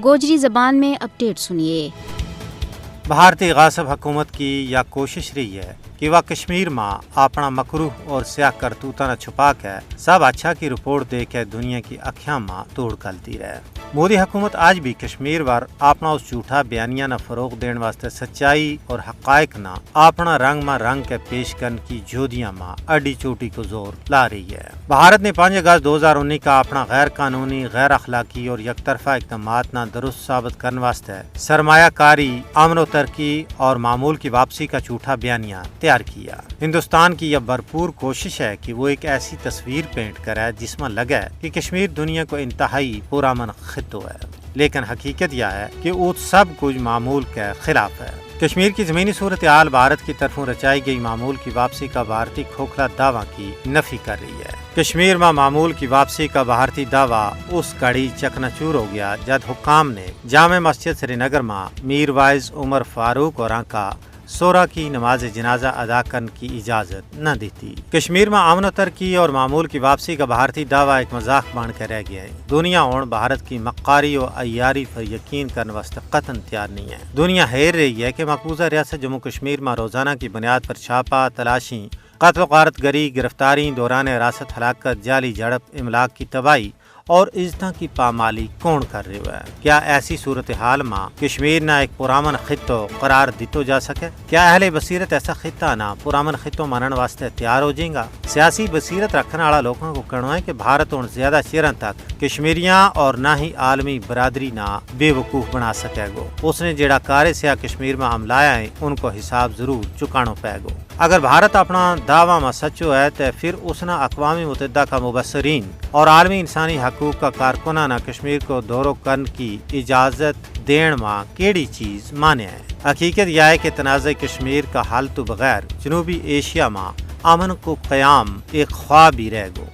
گوجری زبان میں اپڈیٹ سنیے۔ بھارتی غاصب حکومت کی یہ کوشش رہی ہے کہ وہ کشمیر میں اپنا مکروہ اور سیاہ کرتوتہ نہ چھپا کے سب اچھا کی رپورٹ دے کے دنیا کی اکھیاں میں توڑ کلتی رہے۔ مودی حکومت آج بھی کشمیر وار اپنا اس جھوٹا بیانیہ نہ فروغ دین واسطے سچائی اور حقائق نہ اپنا رنگ میں رنگ کے پیش کرنے کی جودیاں میں اڈی چوٹی کو زور لا رہی ہے۔ بھارت نے 5 اگست 2019 کا اپنا غیر قانونی، غیر اخلاقی اور یک طرفہ اقدامات نہ درست ثابت کرنے واسطے سرمایہ کاری، امن و ترقی اور معمول کی واپسی کا جھوٹا بیانیہ تیار کیا۔ ہندوستان کی یہ بھرپور کوشش ہے کہ وہ ایک ایسی تصویر پینٹ کرے جس میں لگے کہ کشمیر دنیا کو انتہائی پرامن خطہ ہے، لیکن حقیقت یہ ہے کہ وہ سب کچھ معمول کے خلاف ہے۔ کشمیر کی زمینی صورتحال بھارت کی طرفوں رچائی گئی معمول کی واپسی کا بھارتی کھوکھلا دعویٰ کی نفی کر رہی ہے۔ کشمیر میں معمول کی واپسی کا بھارتی دعویٰ اس گھڑی چکناچور ہو گیا جب حکام نے جامع مسجد سری نگر میں میر وائز عمر فاروق اور کا سورہ کی نماز جنازہ ادا کرنے کی اجازت نہ دی تھی۔ کشمیر میں امن و ترقی اور معمول کی واپسی کا بھارتی دعویٰ ایک مذاق بن کے رہ گیا ہے۔ دنیا اور بھارت کی مکاری اور عیاری پر یقین کرنے واسطے قطعاً تیار نہیں ہے۔ دنیا حیر رہی ہے کہ مقبوضہ ریاست جموں کشمیر میں روزانہ کی بنیاد پر چھاپا، تلاشی، قتل و غارت گری، گرفتاری، دوران حراست ہلاکت، جعلی جھڑپ، املاک کی تباہی اور اجتماع کی پامالی کون کر رہے ہوئے ہے؟ کیا ایسی صورتحال میں کشمیر نہ ایک پرامن خطہ قرار دیتو جا سکے؟ کیا اہل بصیرت ایسا خطہ نہ پرامن خطہ مانن واسطے تیار ہو جائیں گا؟ سیاسی بصیرت رکھنے والا لوگوں کو کہنا ہے کہ بھارت اور زیادہ چیرن تک کشمیریاں اور نہ ہی عالمی برادری نہ بے وقوف بنا سکے گو۔ اس نے جیڑا کارے سیا کشمیر میں حملایا ہے ان کو حساب ضرور چکانو پے گو۔ اگر بھارت اپنا دعویٰ میں سچو ہے تو پھر اس نے اقوام متحدہ کا مبصرین اور عالمی انسانی حقوق کا کارکنانہ کشمیر کو دورہ کرنے کی اجازت دین میں کیڑی چیز مانے ہے۔ حقیقت یہ ہے کہ تنازع کشمیر کا حل تو بغیر جنوبی ایشیا میں امن کو قیام ایک خواب ہی رہ گو۔